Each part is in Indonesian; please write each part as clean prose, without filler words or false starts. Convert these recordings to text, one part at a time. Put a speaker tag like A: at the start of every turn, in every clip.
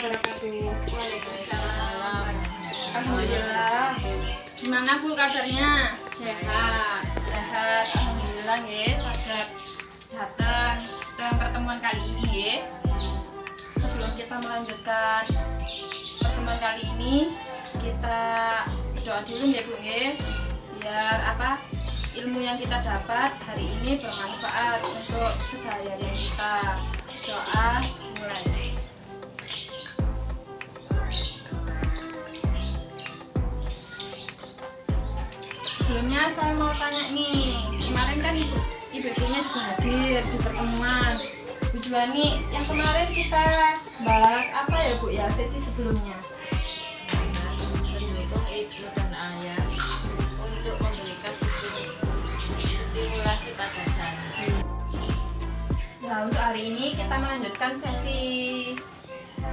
A: wabarakatuh.
B: Waalaikumsalam.
A: Alhamdulillah. Gimana Bu kabarnya?
B: Sehat.
A: Sehat. Alhamdulillah nggih, saged datang dalam pertemuan kali ini nggih. Sebelum kita melanjutkan pertemuan kali ini, kita berdoa dulu ya Bu nggih. Biar ilmu yang kita dapat hari ini bermanfaat untuk keseharian kita. Doa mulai. Sebelumnya saya mau tanya nih, kemarin kan ibu ibunya juga hadir di pertemuan Bu Juwani. Yang kemarin kita bahas apa ya Bu ya, sesi sebelumnya?
B: Mendukung ibu dan ayah untuk memberikan stimulasi pada janin.
A: Nah, untuk hari ini kita melanjutkan sesi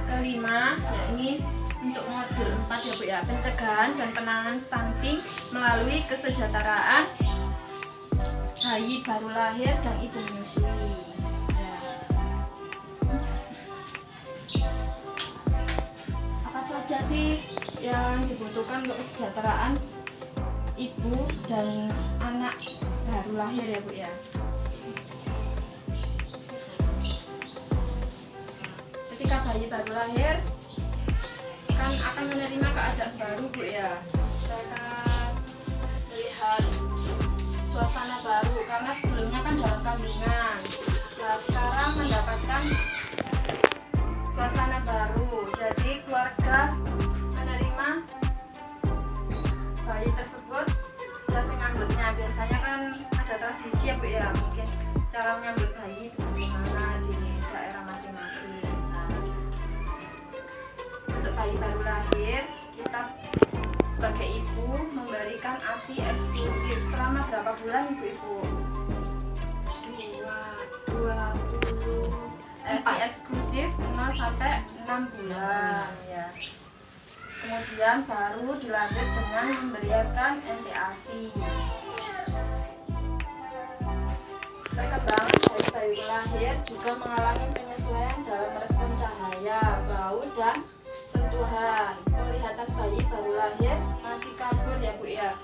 A: kelima, yakni untuk modul 4 ya Bu ya, pencegahan dan penanganan stunting melalui kesejahteraan bayi baru lahir dan ibu menyusui. Ya. Apa saja sih yang dibutuhkan untuk kesejahteraan ibu dan anak baru lahir ya Bu ya? Ketika bayi baru lahir kan akan menerima keadaan baru Bu ya. Mereka melihat suasana baru karena sebelumnya kan dalam kandungan. Nah, sekarang mendapatkan suasana baru. Jadi keluarga menerima bayi tersebut dan menyambutnya. Biasanya kan ada transisi ya Bu ya. Mungkin cara menyambut bayi itu bagaimana di daerah masing-masing. Untuk bayi baru lahir, kita sebagai ibu memberikan ASI eksklusif selama berapa bulan ibu-ibu? 20 ASI eksklusif 0 sampai 6 bulan ya. Kemudian baru dilanjut dengan memberikan MPASI. Perkembangan dari bayi lahir juga mengalami penyesuaian dalam respon cahaya, bau, dan sentuhan. Penglihatan bayi baru lahir masih kabur ya Bu ya.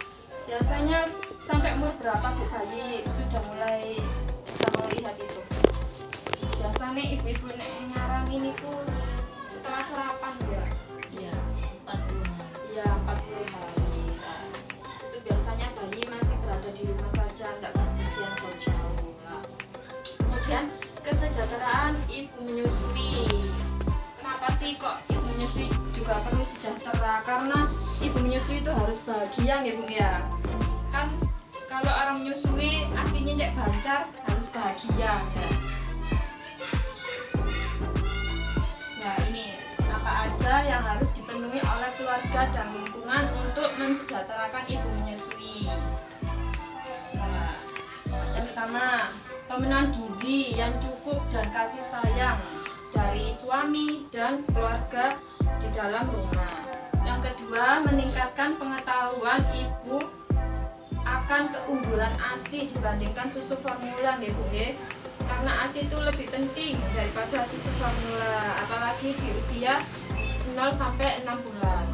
A: Biasanya sampai umur berapa Bu bayi sudah mulai bisa melihat itu? Biasanya ibu-ibu nyaranin itu setelah sarapan ya.
B: Ya, 40 hari.
A: Iya, 40 hari. Itu biasanya bayi masih berada di rumah saja, enggak berpergian jauh-jauh. Kemudian kesejahteraan ibu menyusui. Kenapa sih kok ibu menyusui juga perlu sejahtera? Karena ibu menyusui itu harus bahagia ya Bu ya. Kan kalau orang menyusui asinya cek bancar, harus bahagia ya. Nah, ini apa aja yang harus dipenuhi oleh keluarga dan lingkungan untuk mensejahterakan ibu menyusui? Nah, yang pertama, pemenuhan gizi yang cukup dan kasih sayang dari suami dan keluarga di dalam rumah. Yang kedua, meningkatkan pengetahuan ibu akan keunggulan ASI dibandingkan susu formula ya Bu ya. Karena ASI itu lebih penting daripada susu formula, apalagi di usia 0 sampai 6 bulan.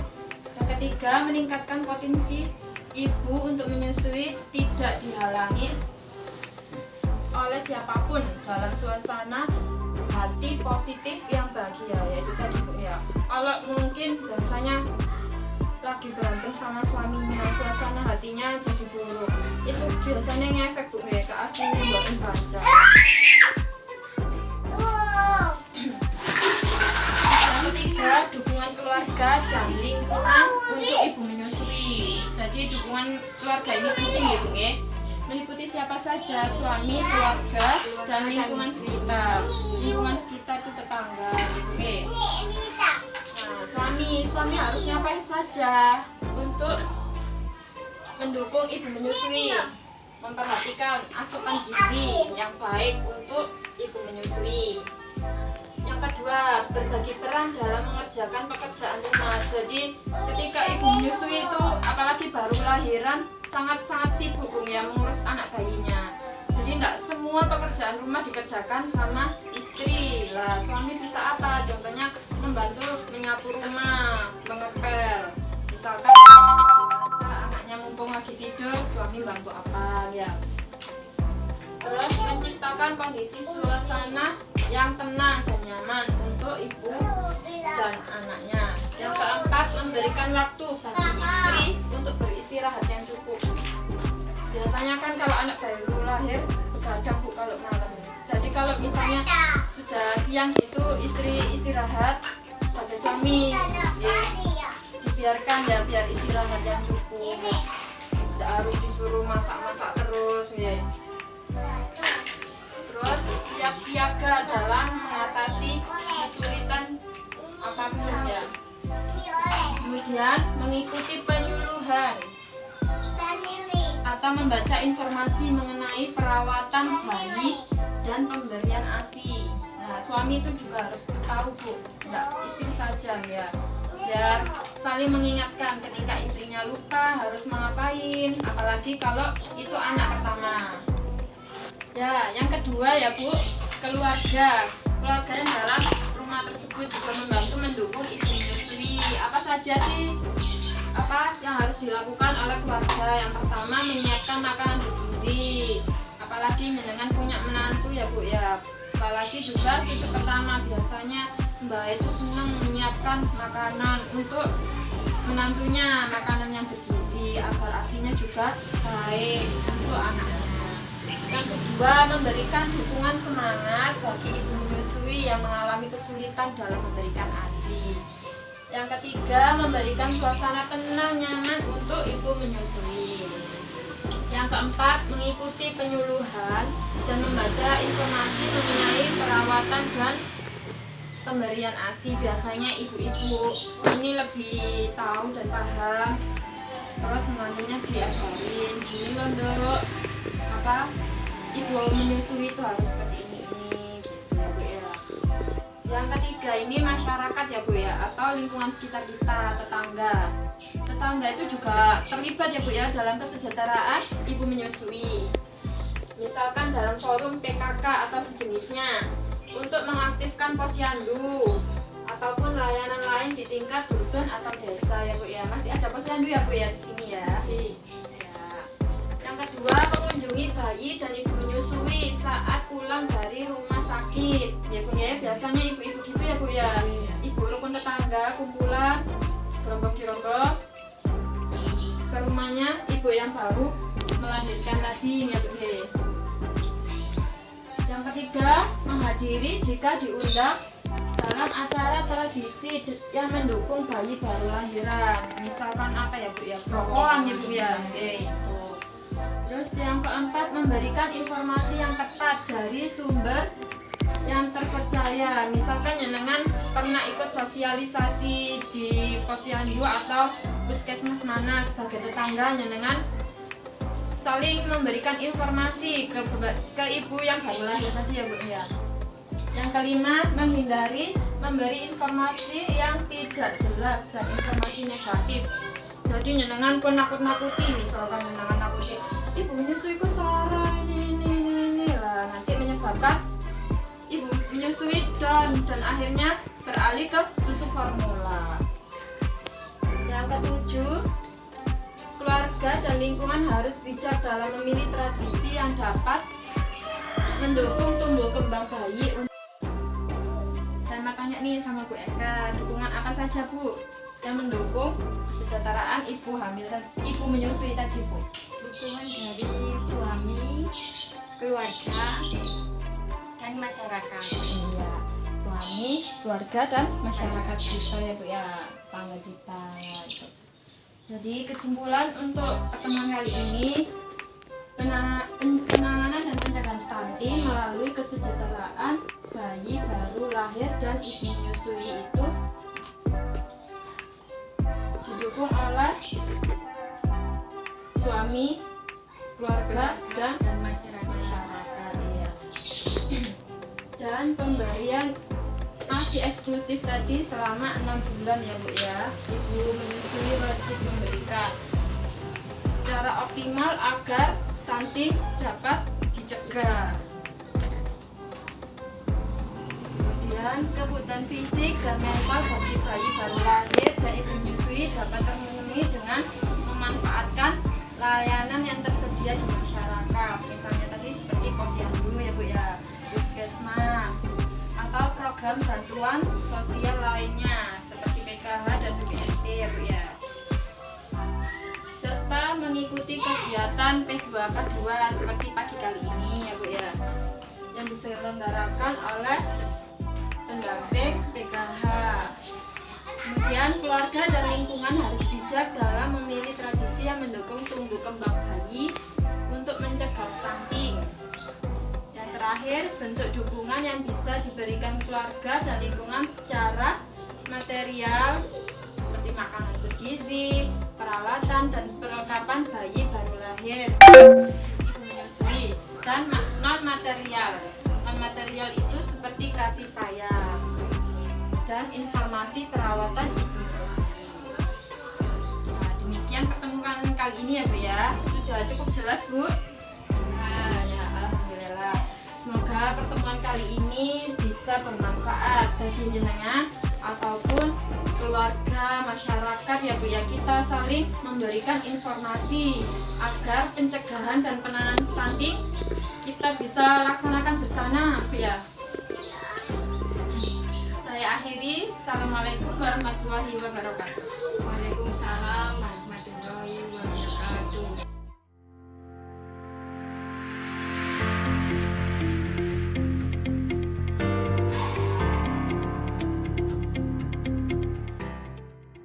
A: Yang ketiga, meningkatkan potensi ibu untuk menyusui tidak dihalangi oleh siapapun dalam suasana hati positif yang bahagia, yaitu tadi Bu ya. Kalau mungkin biasanya lagi berantem sama suaminya, suasana hatinya jadi buruk, itu biasanya ngefek Bu ya ke asinya buatin panjang. Yang ketiga, dukungan keluarga dan lingkungan untuk ibu menyusui. Jadi dukungan keluarga ini penting ya Bu ya. Meliputi siapa saja, suami, keluarga, dan lingkungan sekitar. Lingkungan sekitar itu tetangga. Oke. Nah, suami harus ngapain saja untuk mendukung ibu menyusui, memperhatikan asupan gizi yang baik untuk ibu menyusui. Yang kedua, berbagi peran dalam mengerjakan pekerjaan rumah. Jadi ketika ibu menyusui itu, apalagi baru lahiran, sangat-sangat sibuk ya mengurus anak bayinya. Jadi tidak semua pekerjaan rumah dikerjakan sama istri lah. Suami bisa apa? Contohnya membantu menyapu rumah, mengepel. Misalkan anaknya mumpung lagi tidur, suami bantu apa ya. Terus menciptakan kondisi suasana yang tenang dan nyaman untuk ibu dan anaknya. Yang keempat, memberikan waktu bagi istri untuk beristirahat yang cukup. Biasanya kan kalau anak baru lahir begadang Bu kalau malam. Jadi kalau misalnya sudah siang itu istri istirahat, sebagai suami dibiarkan ya, biar istirahat yang cukup. Tidak harus disuruh masak-masak terus ya. Terus siap siaga dalam mengatasi kesulitan apapun ya. Kemudian mengikuti penyuluhan atau membaca informasi mengenai perawatan bayi dan pemberian ASI. Nah, suami itu juga harus tahu Bu, tidak istri saja ya. Biar saling mengingatkan ketika istrinya lupa harus mengapain, apalagi kalau itu anak pertama. Ya, yang kedua ya Bu, keluarga. Keluarga yang dalam rumah tersebut juga membantu mendukung ibu menyusui. Apa saja sih yang harus dilakukan oleh keluarga? Yang pertama, menyiapkan makanan bergizi. Apalagi dengan punya menantu ya Bu ya. Apalagi juga cucu pertama, biasanya Mbak itu senang menyiapkan makanan untuk menantunya, makanan yang bergizi agar asinya juga baik untuk anaknya. Yang kedua, memberikan dukungan semangat bagi ibu menyusui yang mengalami kesulitan dalam memberikan ASI. Yang ketiga, memberikan suasana tenang nyaman untuk ibu menyusui. Yang keempat, mengikuti penyuluhan dan membaca informasi mengenai perawatan dan pemberian ASI. Biasanya ibu-ibu ini lebih tahu dan paham. Terus menantunya diajarin, gini loh Dok, ibu menyusui itu harus seperti ini gitu ya Bu ya. Yang ketiga ini masyarakat ya Bu ya, atau lingkungan sekitar kita, tetangga. Tetangga itu juga terlibat ya Bu ya dalam kesejahteraan ibu menyusui. Misalkan dalam forum PKK atau sejenisnya, untuk mengaktifkan posyandu ataupun layanan lain di tingkat dusun atau desa ya Bu ya. Masih ada posyandu ya Bu ya di sini ya. Yang kedua, mengunjungi bayi dan ibu menyusui saat pulang dari rumah sakit ya Bu ya. Biasanya ibu-ibu gitu ya Bu ya, ibu rukun tetangga kumpulan gerombol-gerombol ke rumahnya ibu yang baru melahirkan tadi ya Bu ya. Yang ketiga, menghadiri jika diundang dalam acara tradisi yang mendukung bayi baru lahiran. Misalkan apa ya Bu ya, brokoan ya Bu ya. Terus yang keempat, memberikan informasi yang tepat dari sumber yang terpercaya. Misalkan jenengan pernah ikut sosialisasi di posyandu atau puskesmas mana, sebagai tetangga jenengan saling memberikan informasi ke ibu yang baru lahir tadi ya Bu ya. Yang kelima, menghindari memberi informasi yang tidak jelas dan informasi negatif. Jadi jenengan pun nakut-nakuti, misalkan jenengan nakuti ibu menyusui kok Sarah ini lah, nanti menyebabkan ibu menyusui dan akhirnya beralih ke susu formula. Yang ketujuh, keluarga dan lingkungan harus bijak dalam memilih tradisi yang dapat mendukung tumbuh kembang bayi. Saya mau tanya nih sama Bu Eka, dukungan apa saja Bu yang mendukung kesejahteraan ibu hamil dan ibu menyusui tadi Bu?
B: Dukungan dari suami, keluarga, dan masyarakat.
A: Iya, suami, keluarga, dan masyarakat kita ya Bu ya, tangga kita gitu. Jadi kesimpulan untuk pertemuan kali ini, penanganan dan pencegahan stunting melalui kesejahteraan bayi baru lahir dan ibu menyusui itu didukung oleh suami, keluarga, dan masyarakat ya. Dan pemberian ASI eksklusif tadi selama 6 bulan ya Bu ya. Ibu menyusui wajib memberikan secara optimal agar stunting dapat dicegah. Kemudian kebutuhan fisik dan mental bagi bayi baru lahir dan ibu menyusui dapat terpenuhi dengan memanfaatkan layanan yang tersedia di masyarakat. Misalnya tadi seperti posyandu ya Bu ya, puskesmas, atau program bantuan sosial lainnya seperti PKH dan BPNT ya Bu ya. Serta mengikuti kegiatan P2K2 seperti pagi kali ini ya Bu ya, yang diselenggarakan oleh pendamping PKH. Kemudian keluarga dan lingkungan harus bijak dalam memilih tradisi yang mendukung tumbuh kembang bayi untuk mencegah stunting. Yang terakhir, bentuk dukungan yang bisa diberikan keluarga dan lingkungan secara material seperti makanan bergizi, peralatan dan perlengkapan bayi baru lahir, ibu menyusui, dan non material. Non material itu seperti kasih sayang dan informasi perawatan ibu menyusui. Nah, demikian pertemuan kali ini ya Bu ya. Sudah cukup jelas Bu? Nah, ya alhamdulillah. Semoga pertemuan kali ini bisa bermanfaat bagi jenengan ataupun keluarga, masyarakat ya Bu ya. Kita saling memberikan informasi agar pencegahan dan penanganan stunting kita bisa laksanakan bersama Bu ya. Saya akhiri. Assalamualaikum warahmatullahi wabarakatuh.
B: Waalaikumsalam.